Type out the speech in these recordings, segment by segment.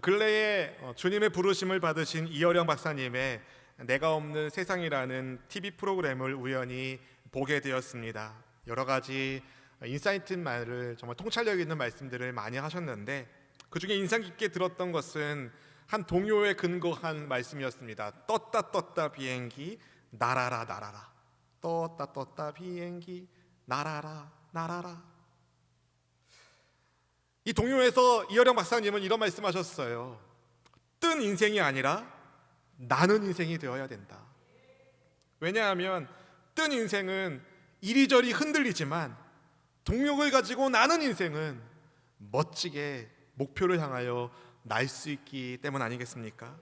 근래에 주님의 부르심을 받으신 이어령 박사님의 내가 없는 세상이라는 TV 프로그램을 우연히 보게 되었습니다. 여러 가지 인사이트 말을 정말 통찰력 있는 말씀들을 많이 하셨는데 그 중에 인상 깊게 들었던 것은 한 동요에 근거한 말씀이었습니다. 떴다 비행기 날아라 날아라. 떴다 비행기 날아라 날아라. 이 동요에서 이어령 박사님은 이런 말씀하셨어요. 뜬 인생이 아니라 나는 인생이 되어야 된다. 왜냐하면 뜬 인생은 이리저리 흔들리지만 동력을 가지고 나는 인생은 멋지게 목표를 향하여 날 수 있기 때문 아니겠습니까?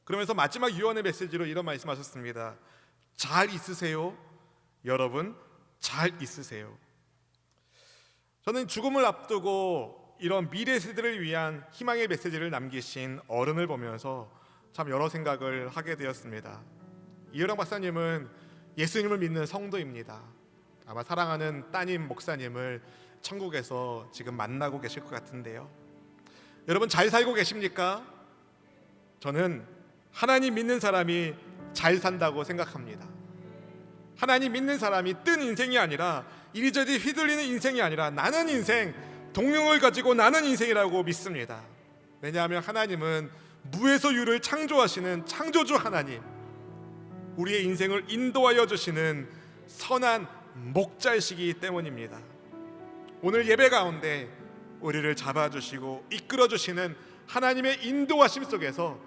그러면서 마지막 유언의 메시지로 이런 말씀하셨습니다. 잘 있으세요. 여러분 잘 있으세요. 저는 죽음을 앞두고 이런 미래 세대를 위한 희망의 메시지를 남기신 어른을 보면서 참 여러 생각을 하게 되었습니다. 이어령 박사님은 예수님을 믿는 성도입니다. 아마 사랑하는 따님 목사님을 천국에서 지금 만나고 계실 것 같은데요. 여러분 잘 살고 계십니까? 저는 하나님 믿는 사람이 잘 산다고 생각합니다. 하나님 믿는 사람이 뜬 인생이 아니라 이리저리 휘둘리는 인생이 아니라 나는 인생, 동력을 가지고 나는 인생이라고 믿습니다. 왜냐하면 하나님은 무에서 유를 창조하시는 창조주 하나님, 우리의 인생을 인도하여 주시는 선한 목자이시기 때문입니다. 오늘 예배 가운데 우리를 잡아주시고 이끌어주시는 하나님의 인도하심 속에서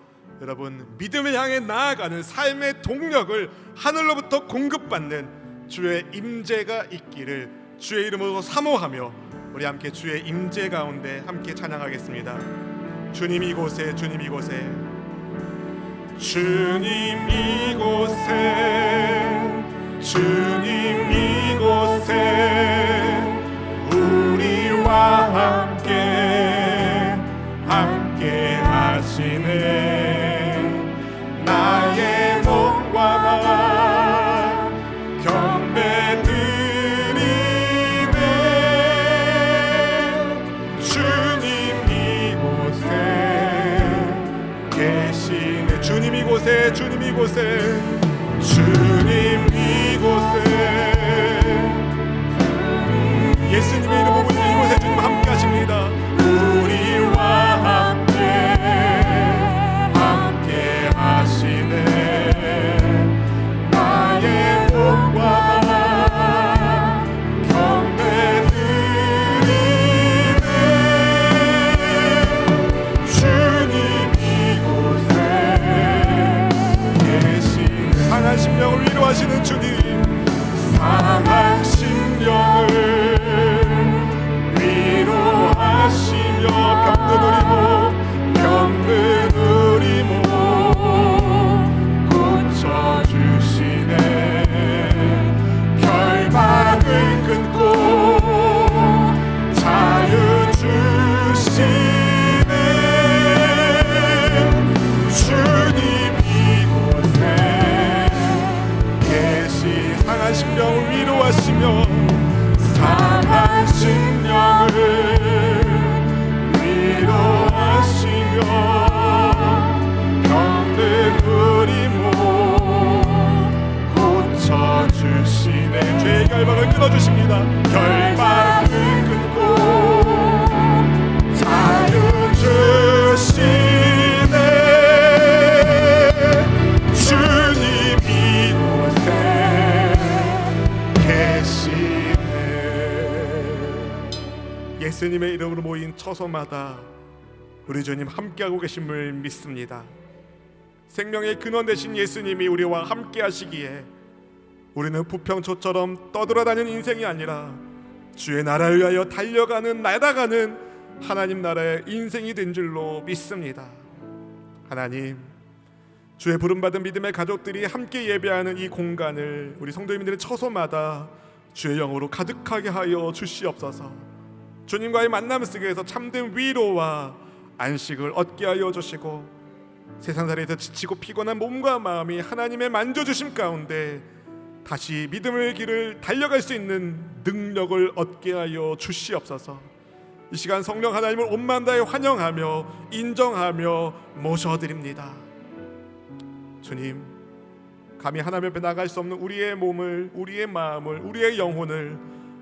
여러분 믿음을 향해 나아가는 삶의 동력을 하늘로부터 공급받는 주의 임재가 있기를 주의 이름으로 사모하며 우리 함께 주의 임재 가운데 함께 찬양하겠습니다. 주님 이곳에, 주님 이곳에, 주님 이곳에, 주님 이곳에 우리와 함께 하시네. 나의 몸과 나 경배 드리네. 주님 이곳에 계시네. 주님 이곳에, 주님 이곳에, 주님 이곳에. 예수님의 이름으로 이곳에 주님 함께 하십니다. 우리와 함께 하시네. 나의 몸과 나 경배 드리네. 주님 이곳에 계시네. 상한 심령을 위로하시는 주님, 상한 심령을 위로하시며 병든 우리 몸 고쳐주시네. 결박을 끊고 자유 주시네. 주님 이곳에 계시. 상한 심령을 위로하시며 상한 심령을 위로하시며 병든 우리 몸 고쳐주시네. 죄의 결박을 끊어주십니다. 결박을 끊고 자유 주시네. 주님 이곳에 계시네. 예수님의 이름으로 모인 처소마다 우리 주님 함께하고 계심을 믿습니다. 생명의 근원 되신 예수님이 우리와 함께 하시기에 우리는 부평초처럼 떠돌아다니는 인생이 아니라 주의 나라를 위하여 달려가는 날아가는 하나님 나라의 인생이 된 줄로 믿습니다. 하나님, 주의 부름받은 믿음의 가족들이 함께 예배하는 이 공간을 우리 성도님들의 처소마다 주의 영으로 가득하게 하여 주시옵소서. 주님과의 만남 속에서 참된 위로와 안식을 얻게 하여 주시고 세상살이에서 지치고 피곤한 몸과 마음이 하나님의 만져주심 가운데 다시 믿음의 길을 달려갈 수 있는 능력을 얻게 하여 주시옵소서. 이 시간 성령 하나님을 온 마음 다해 환영하며 인정하며 모셔드립니다. 주님, 감히 하나님 앞에 나갈 수 없는 우리의 몸을, 우리의 마음을, 우리의 영혼을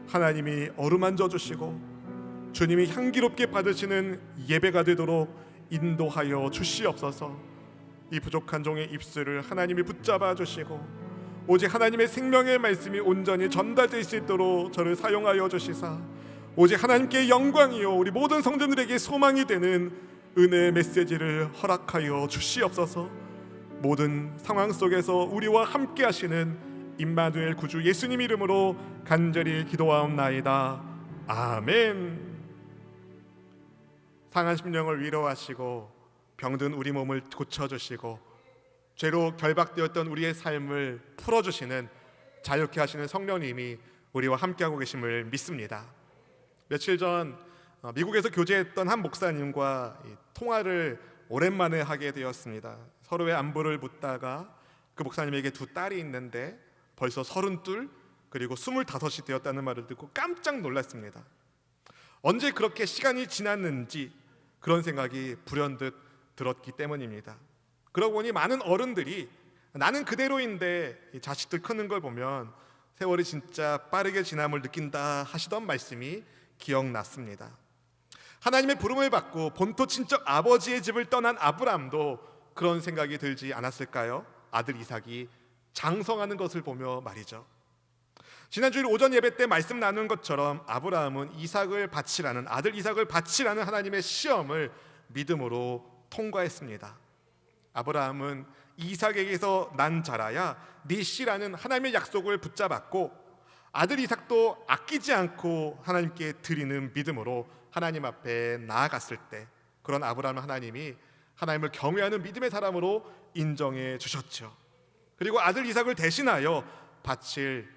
하나님이 어루만져 주시고 주님이 향기롭게 받으시는 예배가 되도록 인도하여 주시옵소서. 이 부족한 종의 입술을 하나님이 붙잡아 주시고 오직 하나님의 생명의 말씀이 온전히 전달될 수 있도록 저를 사용하여 주시사 오직 하나님께 영광이요 우리 모든 성도들에게 소망이 되는 은혜의 메시지를 허락하여 주시옵소서. 모든 상황 속에서 우리와 함께 하시는 임마누엘 구주 예수님 이름으로 간절히 기도하옵나이다. 아멘. 상한 심령을 위로하시고 병든 우리 몸을 고쳐주시고 죄로 결박되었던 우리의 삶을 풀어주시는 자유케 하시는 성령님이 우리와 함께하고 계심을 믿습니다. 며칠 전 미국에서 교제했던 한 목사님과 통화를 오랜만에 하게 되었습니다. 서로의 안부를 묻다가 그 목사님에게 두 딸이 있는데 벌써 32 그리고 25이 되었다는 말을 듣고 깜짝 놀랐습니다. 언제 그렇게 시간이 지났는지 그런 생각이 불현듯 들었기 때문입니다. 그러고 보니 많은 어른들이 나는 그대로인데 자식들 크는 걸 보면 세월이 진짜 빠르게 지남을 느낀다 하시던 말씀이 기억났습니다. 하나님의 부름을 받고 본토 친척 아버지의 집을 떠난 아브라함도 그런 생각이 들지 않았을까요? 아들 이삭이 장성하는 것을 보며 말이죠. 지난주일 오전 예배 때 말씀 나눈 것처럼 아브라함은 아들 이삭을 바치라는 하나님의 시험을 믿음으로 통과했습니다. 아브라함은 이삭에게서 난 자라야 네 씨라는 하나님의 약속을 붙잡았고 아들 이삭도 아끼지 않고 하나님께 드리는 믿음으로 하나님 앞에 나아갔을 때 그런 아브라함을 하나님이 하나님을 경외하는 믿음의 사람으로 인정해 주셨죠. 그리고 아들 이삭을 대신하여 바칠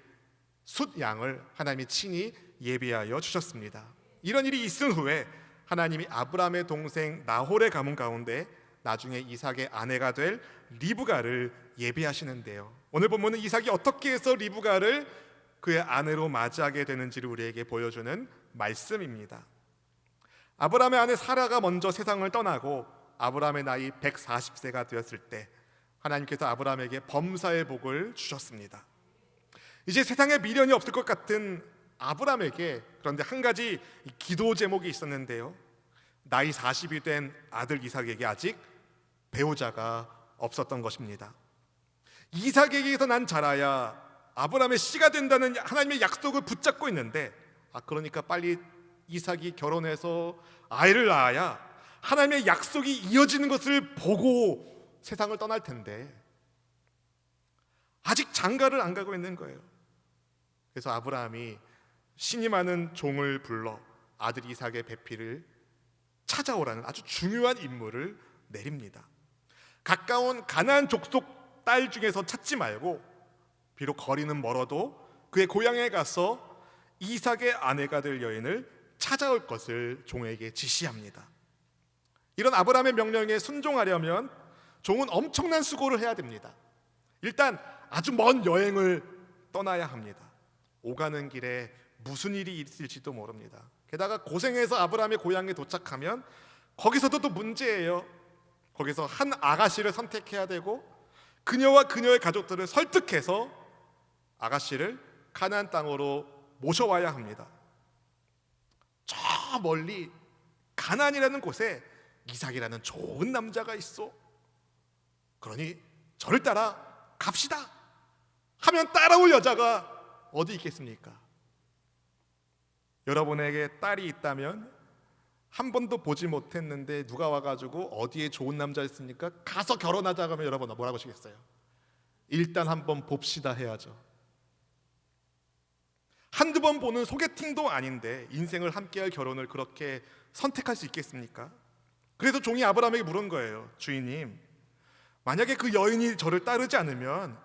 숫양을 하나님이 친히 예비하여 주셨습니다. 이런 일이 있은 후에 하나님이 아브라함의 동생 나홀의 가문 가운데 나중에 이삭의 아내가 될 리브가를 예비하시는데요. 오늘 본문은 이삭이 어떻게 해서 리브가를 그의 아내로 맞이하게 되는지를 우리에게 보여주는 말씀입니다. 아브라함의 아내 사라가 먼저 세상을 떠나고 아브라함의 나이 140세가 되었을 때 하나님께서 아브라함에게 범사의 복을 주셨습니다. 이제 세상에 미련이 없을 것 같은 아브라함에게 그런데 한 가지 기도 제목이 있었는데요. 나이 40이 된 아들 이삭에게 아직 배우자가 없었던 것입니다. 이삭에게서 난 자라야 아브라함의 씨가 된다는 하나님의 약속을 붙잡고 있는데 그러니까 빨리 이삭이 결혼해서 아이를 낳아야 하나님의 약속이 이어지는 것을 보고 세상을 떠날 텐데 아직 장가를 안 가고 있는 거예요. 그래서 아브라함이 신이 많은 종을 불러 아들 이삭의 배필을 찾아오라는 아주 중요한 임무를 내립니다. 가까운 가나안 족속 딸 중에서 찾지 말고 비록 거리는 멀어도 그의 고향에 가서 이삭의 아내가 될 여인을 찾아올 것을 종에게 지시합니다. 이런 아브라함의 명령에 순종하려면 종은 엄청난 수고를 해야 됩니다. 일단 아주 먼 여행을 떠나야 합니다. 오가는 길에 무슨 일이 있을지도 모릅니다. 게다가 고생해서 아브라함의 고향에 도착하면 거기서도 또 문제예요. 거기서 한 아가씨를 선택해야 되고 그녀와 그녀의 가족들을 설득해서 아가씨를 가나안 땅으로 모셔와야 합니다. 저 멀리 가나안이라는 곳에 이삭이라는 좋은 남자가 있어. 그러니 저를 따라 갑시다 하면 따라올 여자가 어디 있겠습니까? 여러분에게 딸이 있다면 한 번도 보지 못했는데 누가 와가지고 어디에 좋은 남자 있으니까 가서 결혼하자 하면 여러분 뭐라고 하시겠어요? 일단 한번 봅시다 해야죠. 한두 번 보는 소개팅도 아닌데 인생을 함께할 결혼을 그렇게 선택할 수 있겠습니까? 그래서 종이 아브라함에게 물은 거예요. 주인님, 만약에 그 여인이 저를 따르지 않으면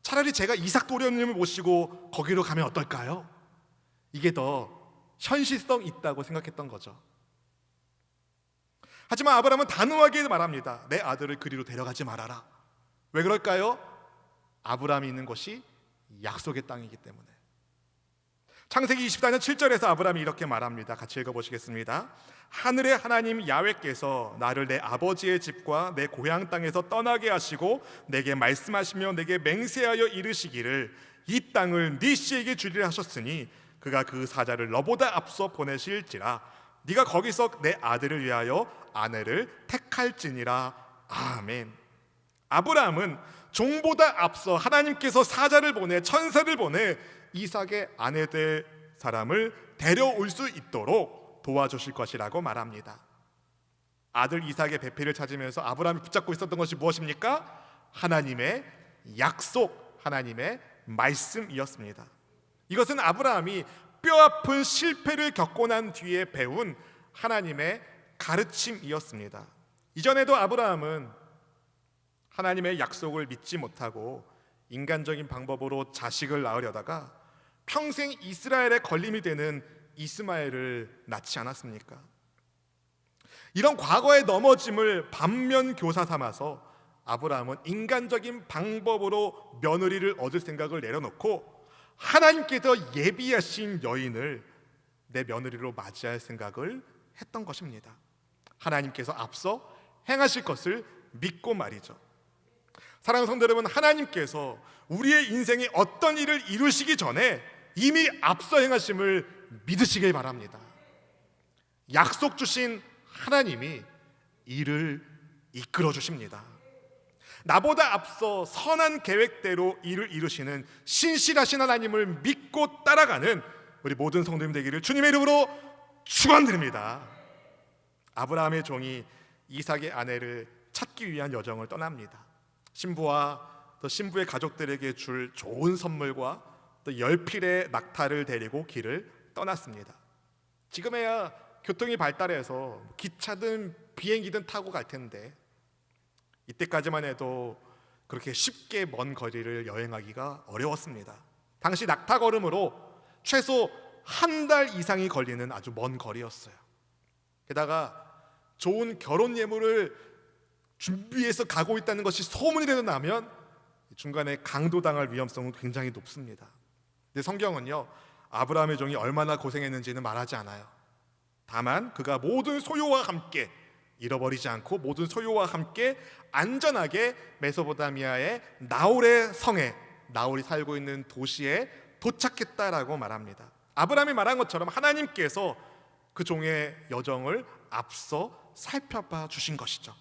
차라리 제가 이삭 도련님을 모시고 거기로 가면 어떨까요? 이게 더 현실성 있다고 생각했던 거죠. 하지만 아브라함은 단호하게 말합니다. 내 아들을 그리로 데려가지 말아라. 왜 그럴까요? 아브라함이 있는 곳이 약속의 땅이기 때문에. 창세기 24년 7절에서 아브라함이 이렇게 말합니다. 같이 읽어보시겠습니다. 하늘의 하나님 야훼께서 나를 내 아버지의 집과 내 고향 땅에서 떠나게 하시고 내게 말씀하시며 내게 맹세하여 이르시기를 이 땅을 네 씨에게 주리라 하셨으니 그가 그 사자를 너보다 앞서 보내실지라 네가 거기서 내 아들을 위하여 아내를 택할지니라. 아멘. 아브라함은 종보다 앞서 하나님께서 사자를 보내 천사를 보내 이삭의 아내 될 사람을 데려올 수 있도록 도와주실 것이라고 말합니다. 아들 이삭의 배필을 찾으면서 아브라함이 붙잡고 있었던 것이 무엇입니까? 하나님의 약속, 하나님의 말씀이었습니다. 이것은 아브라함이 뼈아픈 실패를 겪고 난 뒤에 배운 하나님의 가르침이었습니다. 이전에도 아브라함은 하나님의 약속을 믿지 못하고 인간적인 방법으로 자식을 낳으려다가 평생 이스라엘의 걸림이 되는 이스마엘을 낳지 않았습니까? 이런 과거의 넘어짐을 반면 교사 삼아서 아브라함은 인간적인 방법으로 며느리를 얻을 생각을 내려놓고 하나님께서 예비하신 여인을 내 며느리로 맞이할 생각을 했던 것입니다. 하나님께서 앞서 행하실 것을 믿고 말이죠. 사랑하는 성도 여러분, 하나님께서 우리의 인생에 어떤 일을 이루시기 전에 이미 앞서 행하심을 믿으시길 바랍니다. 약속 주신 하나님이 일을 이끌어 주십니다. 나보다 앞서 선한 계획대로 일을 이루시는 신실하신 하나님을 믿고 따라가는 우리 모든 성도님 되기를 주님의 이름으로 축원드립니다. 아브라함의 종이 이삭의 아내를 찾기 위한 여정을 떠납니다. 신부와 또 신부의 가족들에게 줄 좋은 선물과 또 10필의 낙타를 데리고 길을 떠났습니다. 지금에야 교통이 발달해서 기차든 비행기든 타고 갈 텐데 이때까지만 해도 그렇게 쉽게 먼 거리를 여행하기가 어려웠습니다. 당시 낙타 걸음으로 최소 한 달 이상이 걸리는 아주 먼 거리였어요. 게다가 좋은 결혼 예물을 준비해서 가고 있다는 것이 소문이라도 나면 중간에 강도당할 위험성은 굉장히 높습니다. 근데 성경은요, 아브라함의 종이 얼마나 고생했는지는 말하지 않아요. 다만 그가 모든 소유와 함께 잃어버리지 않고 모든 소유와 함께 안전하게 메소포타미아의 나홀의 성에, 나홀이 살고 있는 도시에 도착했다라고 말합니다. 아브라함이 말한 것처럼 하나님께서 그 종의 여정을 앞서 살펴봐 주신 것이죠.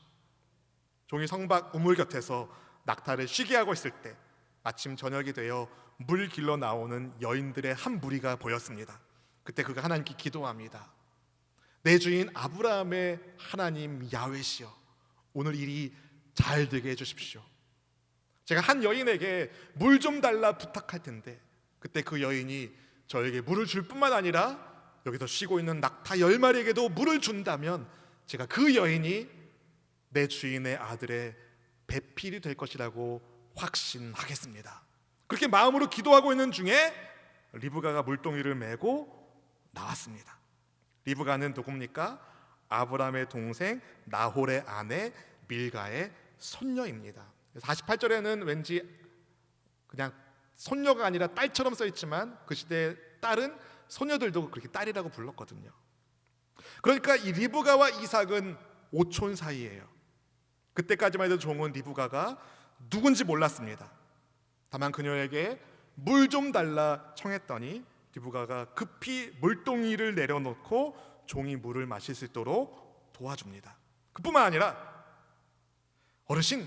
종이 성박 우물 곁에서 낙타를 쉬게 하고 있을 때 마침 저녁이 되어 물 길러 나오는 여인들의 한 무리가 보였습니다. 그때 그가 하나님께 기도합니다. 내 주인 아브라함의 하나님 야훼시여, 오늘 일이 잘 되게 해주십시오. 제가 한 여인에게 물 좀 달라 부탁할 텐데 그때 그 여인이 저에게 물을 줄 뿐만 아니라 여기서 쉬고 있는 낙타 10마리에게도 물을 준다면 제가 그 여인이 내 주인의 아들의 배필이 될 것이라고 확신하겠습니다. 그렇게 마음으로 기도하고 있는 중에 리브가가 물동이를 메고 나왔습니다. 리브가는 누굽니까? 아브라함의 동생 나홀의 아내 밀가의 손녀입니다. 48절에는 왠지 그냥 손녀가 아니라 딸처럼 써 있지만 그 시대의 딸은 소녀들도 그렇게 딸이라고 불렀거든요. 그러니까 이 리브가와 이삭은 오촌 사이예요. 그때까지만 해도 종은 리브가가 누군지 몰랐습니다. 다만 그녀에게 물 좀 달라 청했더니 리브가가 급히 물동이를 내려놓고 종이 물을 마실 수 있도록 도와줍니다. 그뿐만 아니라 어르신,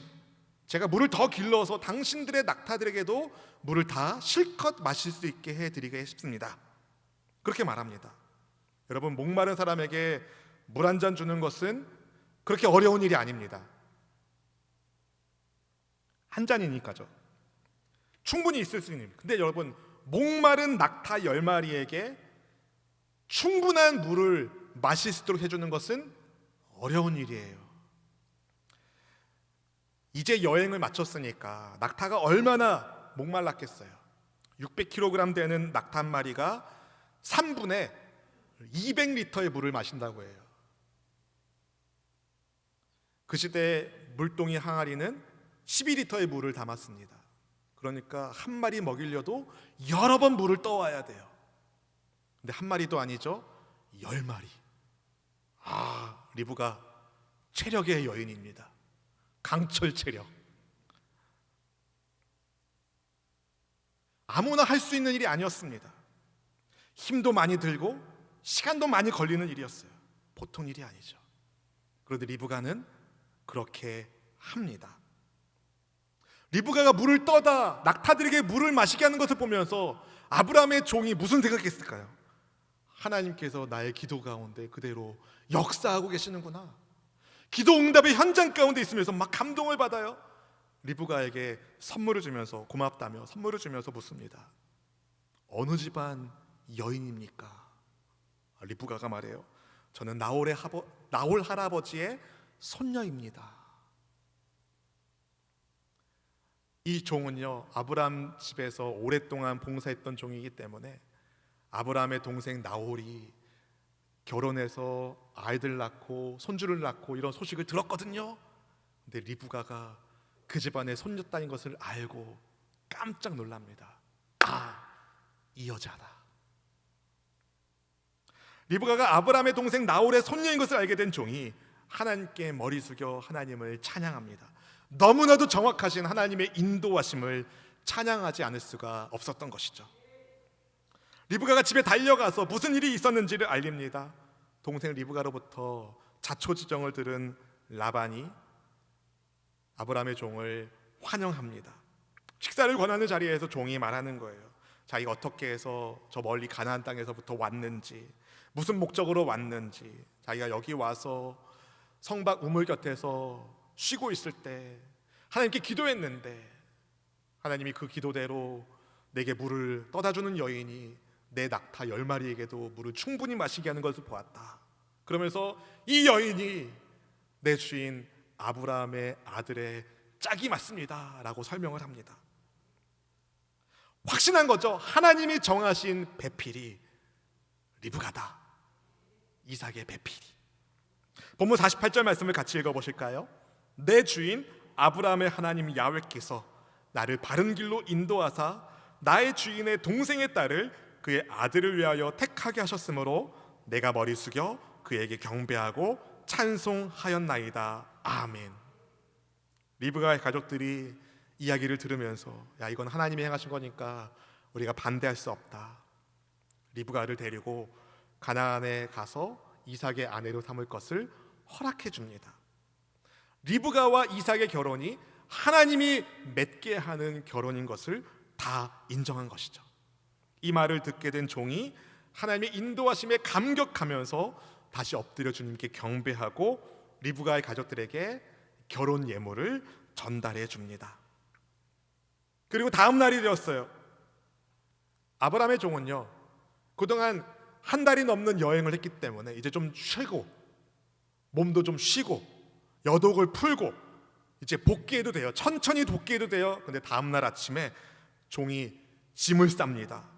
제가 물을 더 길러서 당신들의 낙타들에게도 물을 다 실컷 마실 수 있게 해드리고 싶습니다. 그렇게 말합니다. 여러분, 목마른 사람에게 물 한 잔 주는 것은 그렇게 어려운 일이 아닙니다. 한 잔이니까죠. 충분히 있을 수 있는. 근데 여러분, 목마른 낙타 10마리에게 충분한 물을 마실 수 있도록 해주는 것은 어려운 일이에요. 이제 여행을 마쳤으니까 낙타가 얼마나 목말랐겠어요. 600kg 되는 낙타 한 마리가 3분에 200리터의 물을 마신다고 해요. 그 시대에 물동이 항아리는 12리터의 물을 담았습니다. 그러니까 한 마리 먹이려도 여러 번 물을 떠와야 돼요. 근데 한 마리도 아니죠. 10마리. 리브가 체력의 여인입니다. 강철 체력. 아무나 할 수 있는 일이 아니었습니다. 힘도 많이 들고 시간도 많이 걸리는 일이었어요. 보통 일이 아니죠. 그런데 리브가는 그렇게 합니다. 리브가가 물을 떠다 낙타들에게 물을 마시게 하는 것을 보면서 아브라함의 종이 무슨 생각했을까요? 하나님께서 나의 기도 가운데 그대로 역사하고 계시는구나. 기도 응답의 현장 가운데 있으면서 막 감동을 받아요. 리브가에게 선물을 주면서 고맙다며 선물을 주면서 묻습니다. 어느 집안 여인입니까? 리브가가 말해요. 저는 나홀 할아버지의 손녀입니다. 이 종은요, 아브라함 집에서 오랫동안 봉사했던 종이기 때문에 아브라함의 동생 나홀이 결혼해서 아이들 낳고 손주를 낳고 이런 소식을 들었거든요. 근데 리브가가 그 집안의 손녀딸인 것을 알고 깜짝 놀랍니다. 이 여자다. 리브가가 아브라함의 동생 나홀의 손녀인 것을 알게 된 종이 하나님께 머리 숙여 하나님을 찬양합니다. 너무나도 정확하신 하나님의 인도하심을 찬양하지 않을 수가 없었던 것이죠. 리브가가 집에 달려가서 무슨 일이 있었는지를 알립니다. 동생 리브가로부터 자초지종을 들은 라반이 아브라함의 종을 환영합니다. 식사를 권하는 자리에서 종이 말하는 거예요. 자기가 어떻게 해서 저 멀리 가나안 땅에서부터 왔는지, 무슨 목적으로 왔는지, 자기가 여기 와서 성박 우물 곁에서 쉬고 있을 때 하나님께 기도했는데 하나님이 그 기도대로 내게 물을 떠다주는 여인이 내 낙타 10마리에게도 물을 충분히 마시게 하는 것을 보았다. 그러면서 이 여인이 내 주인 아브라함의 아들의 짝이 맞습니다 라고 설명을 합니다. 확신한 거죠. 하나님이 정하신 배필이 리브가다. 이삭의 배필이. 본문 48절 말씀을 같이 읽어보실까요? 내 주인 아브라함의 하나님 야훼께서 나를 바른 길로 인도하사 나의 주인의 동생의 딸을 그의 아들을 위하여 택하게 하셨으므로 내가 머리 숙여 그에게 경배하고 찬송하였나이다. 아멘. 리브가의 가족들이 이야기를 들으면서 야, 이건 하나님이 행하신 거니까 우리가 반대할 수 없다. 리브가를 데리고 가나안에 가서 이삭의 아내로 삼을 것을 허락해 줍니다. 리브가와 이삭의 결혼이 하나님이 맺게 하는 결혼인 것을 다 인정한 것이죠. 이 말을 듣게 된 종이 하나님의 인도하심에 감격하면서 다시 엎드려 주님께 경배하고 리브가의 가족들에게 결혼 예물을 전달해 줍니다. 그리고 다음 날이 되었어요. 아브라함의 종은요, 그동안 한 달이 넘는 여행을 했기 때문에 이제 좀 쉬고 몸도 좀 쉬고 여독을 풀고 이제 복귀해도 돼요. 천천히 복귀해도 돼요. 근데 다음 날 아침에 종이 짐을 쌉니다.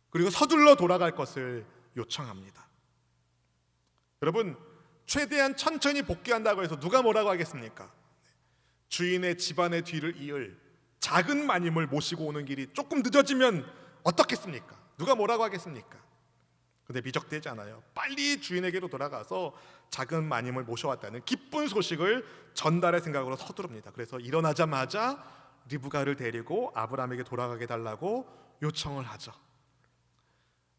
그리고 서둘러 돌아갈 것을 요청합니다. 여러분, 최대한 천천히 복귀한다고 해서 누가 뭐라고 하겠습니까? 주인의 집안의 뒤를 이을 작은 마님을 모시고 오는 길이 조금 늦어지면 어떻겠습니까? 누가 뭐라고 하겠습니까? 근데 미적되지 않아요. 빨리 주인에게로 돌아가서 작은 마님을 모셔왔다는 기쁜 소식을 전달할 생각으로 서두릅니다. 그래서 일어나자마자 리브가를 데리고 아브라함에게 돌아가게 달라고 요청을 하죠.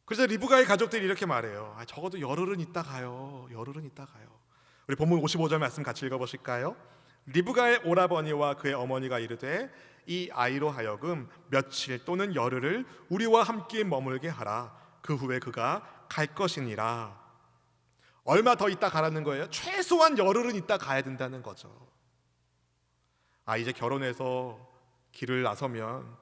그래서 리브가의 가족들이 이렇게 말해요. 적어도 열흘은 있다 가요. 열흘은 있다 가요. 우리 본문 55절 말씀 같이 읽어보실까요? 리브가의 오라버니와 그의 어머니가 이르되 이 아이로 하여금 며칠 또는 열흘을 우리와 함께 머물게 하라. 그 후에 그가 갈 것이니라. 얼마 더 있다 가라는 거예요? 최소한 열흘은 있다 가야 된다는 거죠. 이제 결혼해서 길을 나서면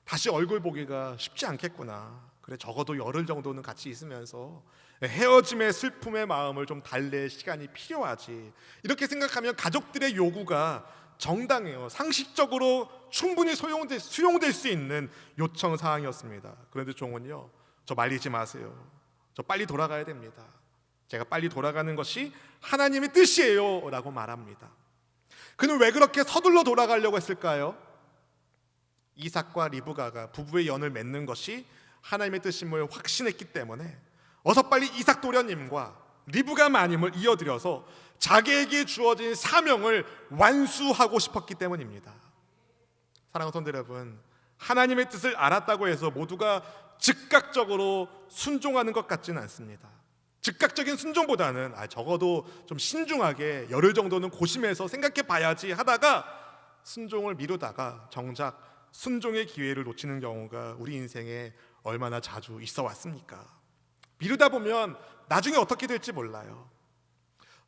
다시 얼굴 보기가 쉽지 않겠구나. 그래, 적어도 열흘 정도는 같이 있으면서 헤어짐의 슬픔의 마음을 좀 달랠 시간이 필요하지. 이렇게 생각하면 가족들의 요구가 정당해요. 상식적으로 충분히 수용될 수 있는 요청 사항이었습니다. 그런데 종은요, 저 말리지 마세요. 저 빨리 돌아가야 됩니다. 제가 빨리 돌아가는 것이 하나님의 뜻이에요 라고 말합니다. 그는 왜 그렇게 서둘러 돌아가려고 했을까요? 이삭과 리브가가 부부의 연을 맺는 것이 하나님의 뜻임을 확신했기 때문에 어서 빨리 이삭 도련님과 리브가 마님을 이어들여서 자기에게 주어진 사명을 완수하고 싶었기 때문입니다. 사랑하는 성도 여러분, 하나님의 뜻을 알았다고 해서 모두가 즉각적으로 순종하는 것 같지는 않습니다. 즉각적인 순종보다는 적어도 좀 신중하게 열흘 정도는 고심해서 생각해 봐야지 하다가 순종을 미루다가 정작 순종의 기회를 놓치는 경우가 우리 인생에 얼마나 자주 있어 왔습니까? 미루다 보면 나중에 어떻게 될지 몰라요.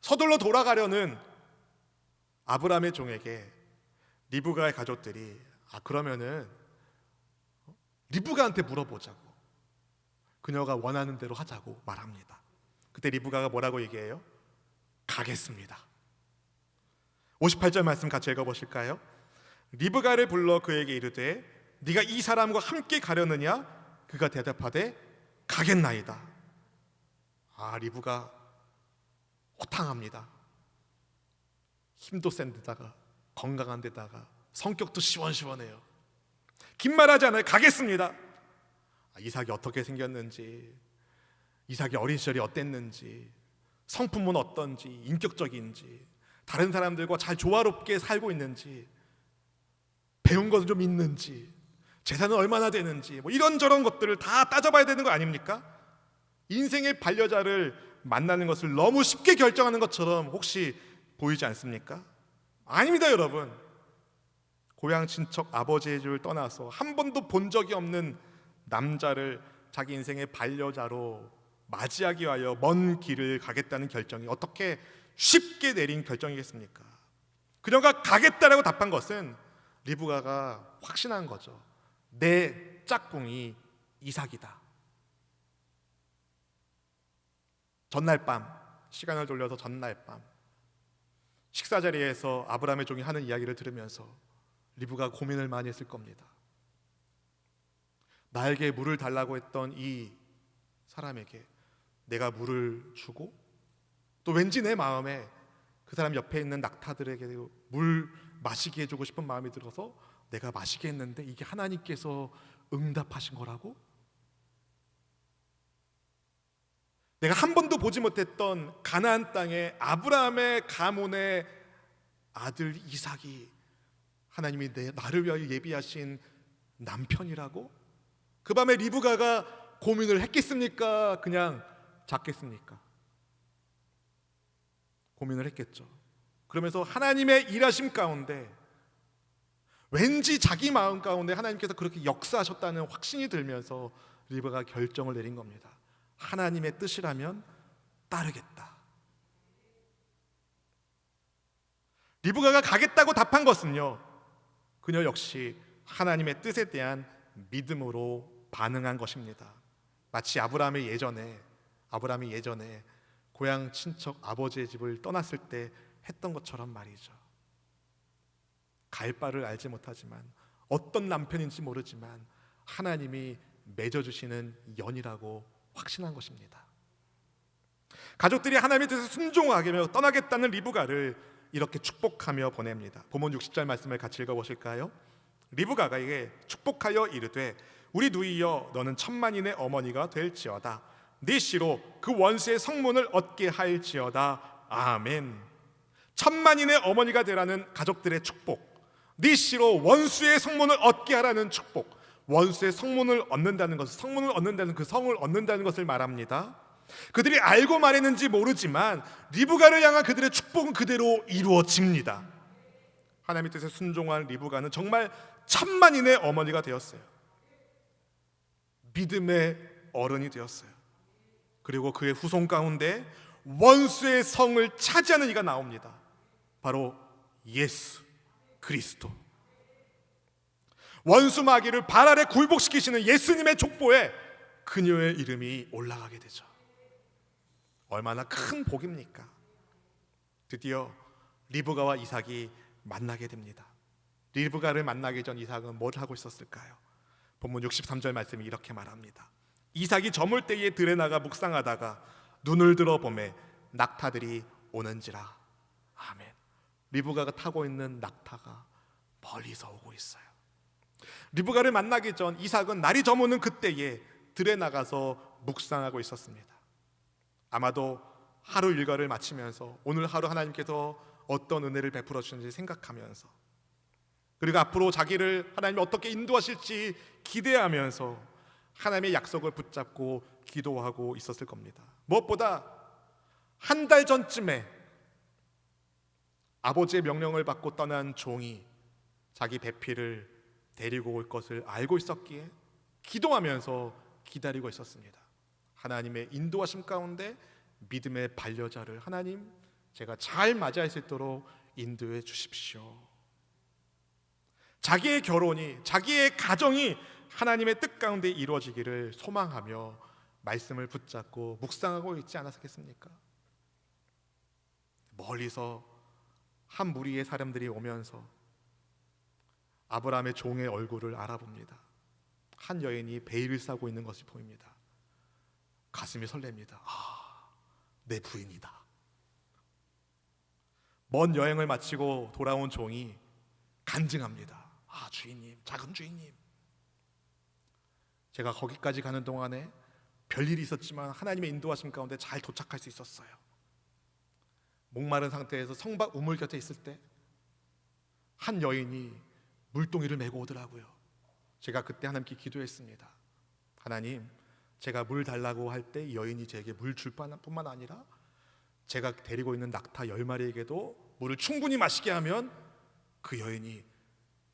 서둘러 돌아가려는 아브라함의 종에게 리브가의 가족들이 그러면은 리브가한테 물어보자고, 그녀가 원하는 대로 하자고 말합니다. 그때 리브가가 뭐라고 얘기해요? 가겠습니다. 58절 말씀 같이 읽어보실까요? 리브가를 불러 그에게 이르되 네가 이 사람과 함께 가려느냐? 그가 대답하되 가겠나이다. 리브가 호탕합니다. 힘도 센 데다가 건강한 데다가 성격도 시원시원해요. 긴 말하지 않아요. 가겠습니다. 이삭이 어떻게 생겼는지, 이삭이 어린 시절이 어땠는지, 성품은 어떤지, 인격적인지, 다른 사람들과 잘 조화롭게 살고 있는지, 배운 것은 좀 있는지, 재산은 얼마나 되는지, 이런저런 것들을 다 따져봐야 되는 거 아닙니까? 인생의 반려자를 만나는 것을 너무 쉽게 결정하는 것처럼 혹시 보이지 않습니까? 아닙니다, 여러분. 고향 친척 아버지의 집을 떠나서 한 번도 본 적이 없는 남자를 자기 인생의 반려자로 맞이하기 위하여 먼 길을 가겠다는 결정이 어떻게 쉽게 내린 결정이겠습니까? 그녀가 가겠다라고 답한 것은 리브가가 확신한 거죠. 내 짝꿍이 이삭이다. 전날 밤, 시간을 돌려서 전날 밤 식사 자리에서 아브라함의 종이 하는 이야기를 들으면서 리브가 고민을 많이 했을 겁니다. 나에게 물을 달라고 했던 이 사람에게 내가 물을 주고, 또 왠지 내 마음에 그 사람 옆에 있는 낙타들에게 물 마시게 해주고 싶은 마음이 들어서 내가 마시게 했는데 이게 하나님께서 응답하신 거라고? 내가 한 번도 보지 못했던 가나안 땅의 아브라함의 가문의 아들 이삭이 하나님이 나를 위하여 예비하신 남편이라고? 그 밤에 리브가가 고민을 했겠습니까? 그냥 잤겠습니까? 고민을 했겠죠. 그러면서 하나님의 일하심 가운데 왠지 자기 마음 가운데 하나님께서 그렇게 역사하셨다는 확신이 들면서 리브가가 결정을 내린 겁니다. 하나님의 뜻이라면 따르겠다. 리브가가 가겠다고 답한 것은요, 그녀 역시 하나님의 뜻에 대한 믿음으로 반응한 것입니다. 마치 아브라함이 예전에 고향 친척 아버지의 집을 떠났을 때 했던 것처럼 말이죠. 갈 바를 알지 못하지만, 어떤 남편인지 모르지만 하나님이 맺어주시는 연이라고 확신한 것입니다. 가족들이 하나님의 뜻에 순종하게 하며 떠나겠다는 리브가를 이렇게 축복하며 보냅니다. 본문 60절 말씀을 같이 읽어보실까요? 리브가가 이게 축복하여 이르되 우리 누이여 너는 천만인의 어머니가 될지어다. 네 씨로 그 원수의 성문을 얻게 할지어다. 아멘. 천만인의 어머니가 되라는 가족들의 축복, 네 씨로 원수의 성문을 얻게 하라는 축복. 원수의 성문을 얻는다는 것은, 성문을 얻는다는 그 성을 얻는다는 것을 말합니다. 그들이 알고 말했는지 모르지만 리브가를 향한 그들의 축복은 그대로 이루어집니다. 하나님의 뜻에 순종한 리브가는 정말 천만인의 어머니가 되었어요. 믿음의 어른이 되었어요. 그리고 그의 후손 가운데 원수의 성을 차지하는 이가 나옵니다. 바로 예수 그리스도. 원수 마귀를 발 아래 굴복시키시는 예수님의 족보에 그녀의 이름이 올라가게 되죠. 얼마나 큰 복입니까? 드디어 리브가와 이삭이 만나게 됩니다. 리브가를 만나기 전 이삭은 뭘 하고 있었을까요? 본문 63절 말씀이 이렇게 말합니다. 이삭이 저물 때에 들에 나가 묵상하다가 눈을 들어 보매 낙타들이 오는지라. 아멘. 리브가가 타고 있는 낙타가 멀리서 오고 있어요. 리브가를 만나기 전 이삭은 날이 저무는 그때에 들에 나가서 묵상하고 있었습니다. 아마도 하루 일과를 마치면서 오늘 하루 하나님께서 어떤 은혜를 베풀어 주는지 생각하면서, 그리고 앞으로 자기를 하나님이 어떻게 인도하실지 기대하면서 하나님의 약속을 붙잡고 기도하고 있었을 겁니다. 무엇보다 한 달 전쯤에 아버지의 명령을 받고 떠난 종이 자기 배필을 데리고 올 것을 알고 있었기에 기도하면서 기다리고 있었습니다. 하나님의 인도하심 가운데 믿음의 반려자를 하나님, 제가 잘 맞이할 수 있도록 인도해 주십시오. 자기의 결혼이, 자기의 가정이 하나님의 뜻 가운데 이루어지기를 소망하며 말씀을 붙잡고 묵상하고 있지 않았겠습니까? 멀리서 한 무리의 사람들이 오면서 아브라함의 종의 얼굴을 알아봅니다. 한 여인이 베일을 싸고 있는 것이 보입니다. 가슴이 설렙니다. 내 부인이다. 먼 여행을 마치고 돌아온 종이 간증합니다. 주인님, 작은 주인님, 제가 거기까지 가는 동안에 별일이 있었지만 하나님의 인도하심 가운데 잘 도착할 수 있었어요. 목마른 상태에서 성박 우물 곁에 있을 때 한 여인이 물동이를 메고 오더라고요. 제가 그때 하나님께 기도했습니다. 하나님, 제가 물 달라고 할 때 여인이 제게 물 줄 뿐만 아니라 제가 데리고 있는 낙타 10마리에게도 물을 충분히 마시게 하면 그 여인이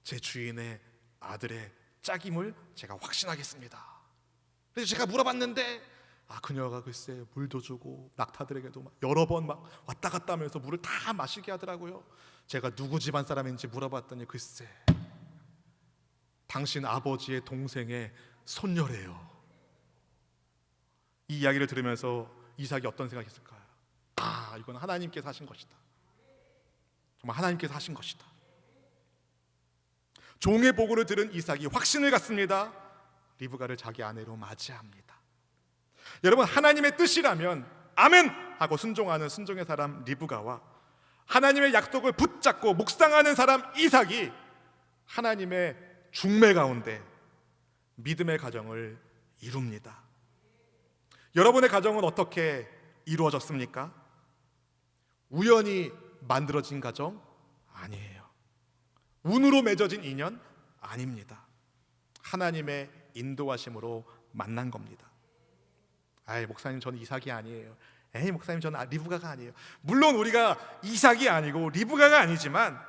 제 주인의 아들의 짝임을 제가 확신하겠습니다. 그래서 제가 물어봤는데 그녀가 글쎄 물도 주고 낙타들에게도 여러 번 왔다 갔다 하면서 물을 다 마시게 하더라고요. 제가 누구 집안 사람인지 물어봤더니 글쎄 당신 아버지의 동생의 손녀래요. 이 이야기를 들으면서 이삭이 어떤 생각했을까요? 이건 하나님께서 하신 것이다. 정말 하나님께서 하신 것이다. 종의 보고를 들은 이삭이 확신을 갖습니다. 리브가를 자기 아내로 맞이합니다. 여러분, 하나님의 뜻이라면 아멘 하고 순종하는 순종의 사람 리브가와 하나님의 약속을 붙잡고 묵상하는 사람 이삭이 하나님의 중매 가운데 믿음의 가정을 이룹니다. 여러분의 가정은 어떻게 이루어졌습니까? 우연히 만들어진 가정 아니에요. 운으로 맺어진 인연 아닙니다. 하나님의 인도하심으로 만난 겁니다. 목사님, 저는 이삭이 아니에요. 목사님, 저는 리브가가 아니에요. 물론 우리가 이삭이 아니고 리브가가 아니지만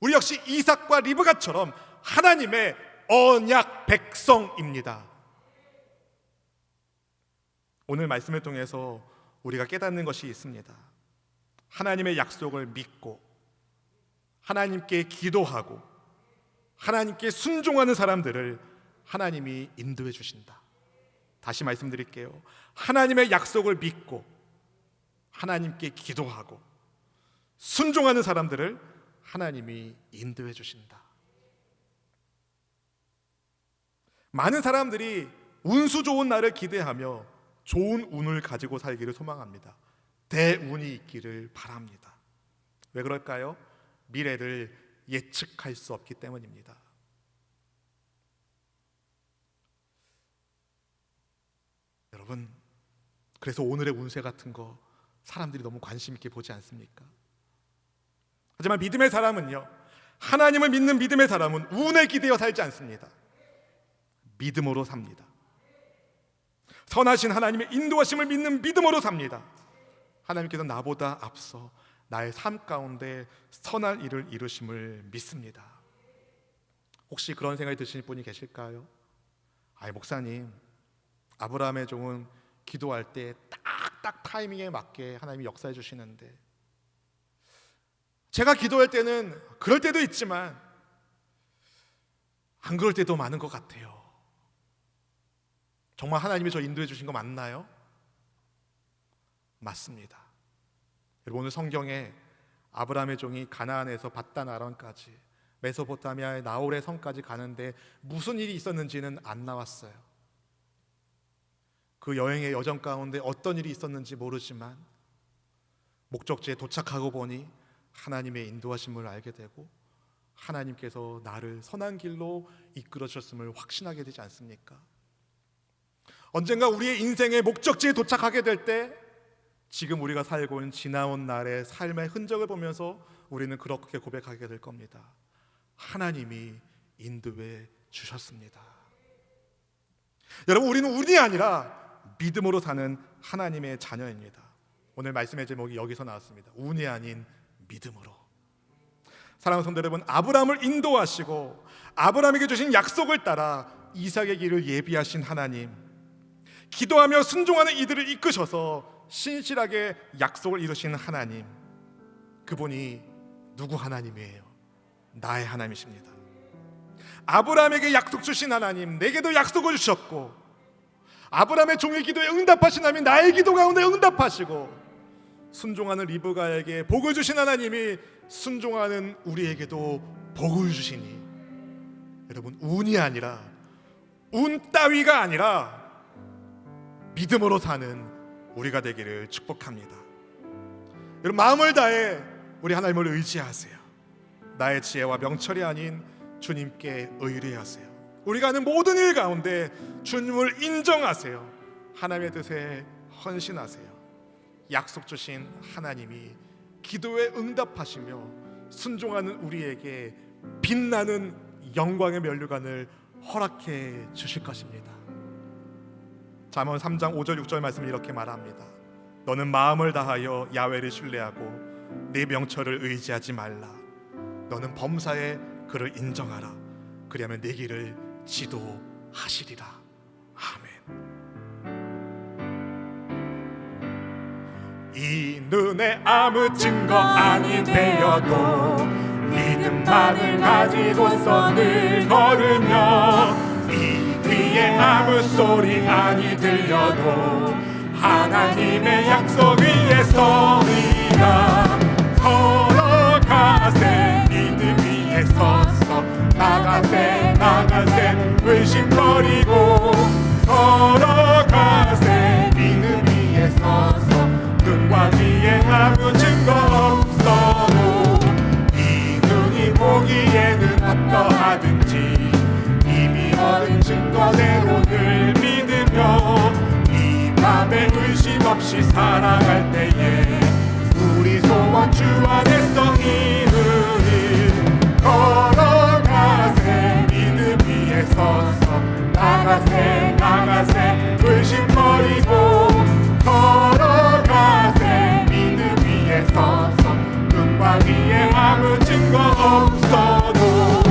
우리 역시 이삭과 리브가처럼 하나님의 언약 백성입니다. 오늘 말씀을 통해서 우리가 깨닫는 것이 있습니다. 하나님의 약속을 믿고 하나님께 기도하고 하나님께 순종하는 사람들을 하나님이 인도해 주신다. 다시 말씀드릴게요. 하나님의 약속을 믿고 하나님께 기도하고 순종하는 사람들을 하나님이 인도해 주신다. 많은 사람들이 운수 좋은 날을 기대하며 좋은 운을 가지고 살기를 소망합니다. 대운이 있기를 바랍니다. 왜 그럴까요? 미래를 예측할 수 없기 때문입니다. 여러분, 그래서 오늘의 운세 같은 거 사람들이 너무 관심 있게 보지 않습니까? 하지만 믿음의 사람은요, 하나님을 믿는 믿음의 사람은 운에 기대어 살지 않습니다. 믿음으로 삽니다. 선하신 하나님의 인도하심을 믿는 믿음으로 삽니다. 하나님께서 나보다 앞서 나의 삶 가운데 선한 일을 이루심을 믿습니다. 혹시 그런 생각이 드시는 분이 계실까요? 목사님, 아브라함의 종은 기도할 때 딱딱 타이밍에 맞게 하나님이 역사해 주시는데 제가 기도할 때는 그럴 때도 있지만 안 그럴 때도 많은 것 같아요. 정말 하나님이 저 인도해 주신 거 맞나요? 맞습니다. 여러분, 오늘 성경에 아브라함의 종이 가나안에서 밧단 아람까지 메소포타미아의 나홀의 성까지 가는데 무슨 일이 있었는지는 안 나왔어요. 그 여행의 여정 가운데 어떤 일이 있었는지 모르지만 목적지에 도착하고 보니 하나님의 인도하심을 알게 되고 하나님께서 나를 선한 길로 이끌어 주셨음을 확신하게 되지 않습니까? 언젠가 우리의 인생의 목적지에 도착하게 될 때 지금 우리가 살고 있는 지나온 날의 삶의 흔적을 보면서 우리는 그렇게 고백하게 될 겁니다. 하나님이 인도해 주셨습니다. 여러분, 우리는 운이 아니라 믿음으로 사는 하나님의 자녀입니다. 오늘 말씀의 제목이 여기서 나왔습니다. 운이 아닌 믿음으로. 사랑하는 성도 여러분, 아브라함을 인도하시고 아브라함에게 주신 약속을 따라 이삭의 길을 예비하신 하나님, 기도하며 순종하는 이들을 이끄셔서 신실하게 약속을 이루신 하나님, 그분이 누구 하나님이에요? 나의 하나님이십니다. 아브라함에게 약속 주신 하나님, 내게도 약속을 주셨고, 아브라함의 종의 기도에 응답하신 하나님, 나의 기도 가운데 응답하시고, 순종하는 리브가에게 복을 주신 하나님이 순종하는 우리에게도 복을 주시니, 여러분, 운이 아니라, 운 따위가 아니라 믿음으로 사는 우리가 되기를 축복합니다. 여러분, 마음을 다해 우리 하나님을 의지하세요. 나의 지혜와 명철이 아닌 주님께 의뢰하세요. 우리가 하는 모든 일 가운데 주님을 인정하세요. 하나님의 뜻에 헌신하세요. 약속 주신 하나님이 기도에 응답하시며 순종하는 우리에게 빛나는 영광의 면류관을 허락해 주실 것입니다. 잠언 3장 5절 6절 말씀을 이렇게 말합니다. 너는 마음을 다하여 야훼를 신뢰하고 네 명철을 의지하지 말라. 너는 범사에 그를 인정하라. 그리하면 네 길을 지도하시리라. 아멘. 이 눈에 아무 증거 아니 되어도 믿음만을 가지고서 늘 걸으며, 이 귀에 아무 소리 아니 들려도 하나님의 약속 위에 서리라. 걸어가세 믿음 위에 서서, 나가세 나가세 의심 버리고, 걸어가세 믿음 위에 서서, 눈과 귀에 아무 증거 없어도 이 눈이 보기에는 어떠하든지 이미 얻은 증거대로 늘 믿으며, 이 맘에 의심 없이 살아갈 때에 우리 소원 주 안에서 이루리. 걸어가세 믿음 위에 서서, 나가세 나가세 의심 버리고, 걸어가세 믿음 위에 서서, 눈과 귀에 아무 증거 없어도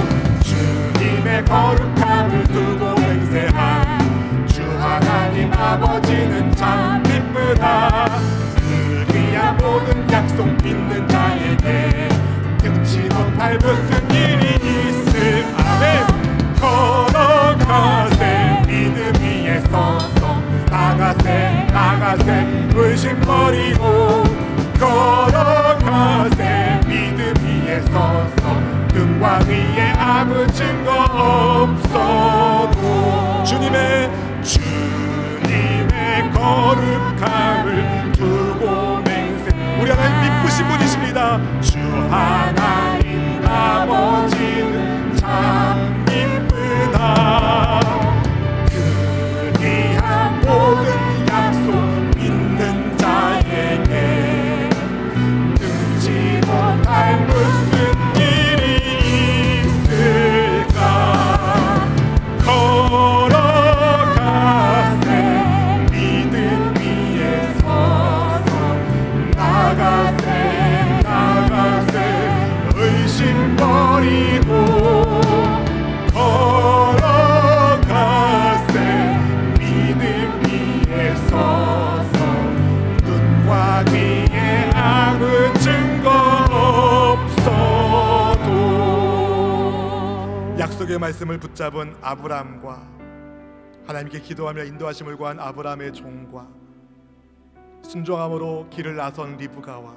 주님의 거룩함을 두고 맹세한 주 하나님 아버지는 참 기쁘다. 그 귀한 모든 약속 믿는 자에게 등치 못할 무슨 일이 있을. 아멘. 걸어가세 믿음 위에 서서, 나가세 나가세 의심 버리고, 걸어가세 믿음 위에 서서, 눈과 귀에 아무 증거 없어도 주님의 거룩함을 두고 맹세. 우리 하나님 미쁘신 분이십니다. 주 하나님 아버지는 참 미쁘다. 그 귀한 모든 약속 믿는 자에게 등지 못할 무슨 일이 있을까. 걸어가세 믿음 위에 서서, 나가세 나가세 의심 버리고, 걸어가세 믿음 위에 서서, 눈과 귀에 아무 증거 없어도. 약속의 말씀을 붙잡은 아브라함과 하나님께 기도하며 인도하심을 구한 아브라함의 종과 순종함으로 길을 나선 리브가와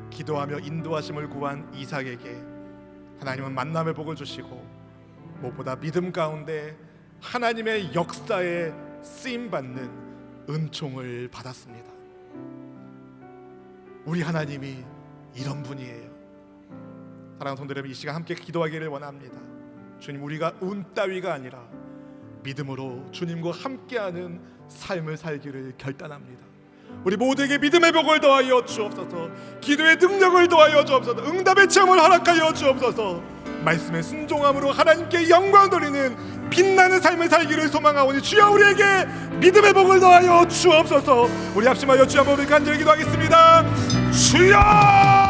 기도하며 인도하심을 구한 이삭에게 하나님은 만남의 복을 주시고, 무엇보다 믿음 가운데 하나님의 역사에 쓰임받는 은총을 받았습니다. 우리 하나님이 이런 분이에요. 사랑하는 성도 여러분, 이 시간 함께 기도하기를 원합니다. 주님, 우리가 운 따위가 아니라 믿음으로 주님과 함께하는 삶을 살기를 결단합니다. 우리 모두에게 믿음의 복을 더하여 주옵소서. 기도의 능력을 더하여 주옵소서. 응답의 체험을 허락하여 주옵소서. 말씀에 순종함으로 하나님께 영광 돌리는 빛나는 삶을 살기를 소망하오니 주여 우리에게 믿음의 복을 더하여 주옵소서. 우리 합심하여 주 한번 간절히 기도하겠습니다. 주여!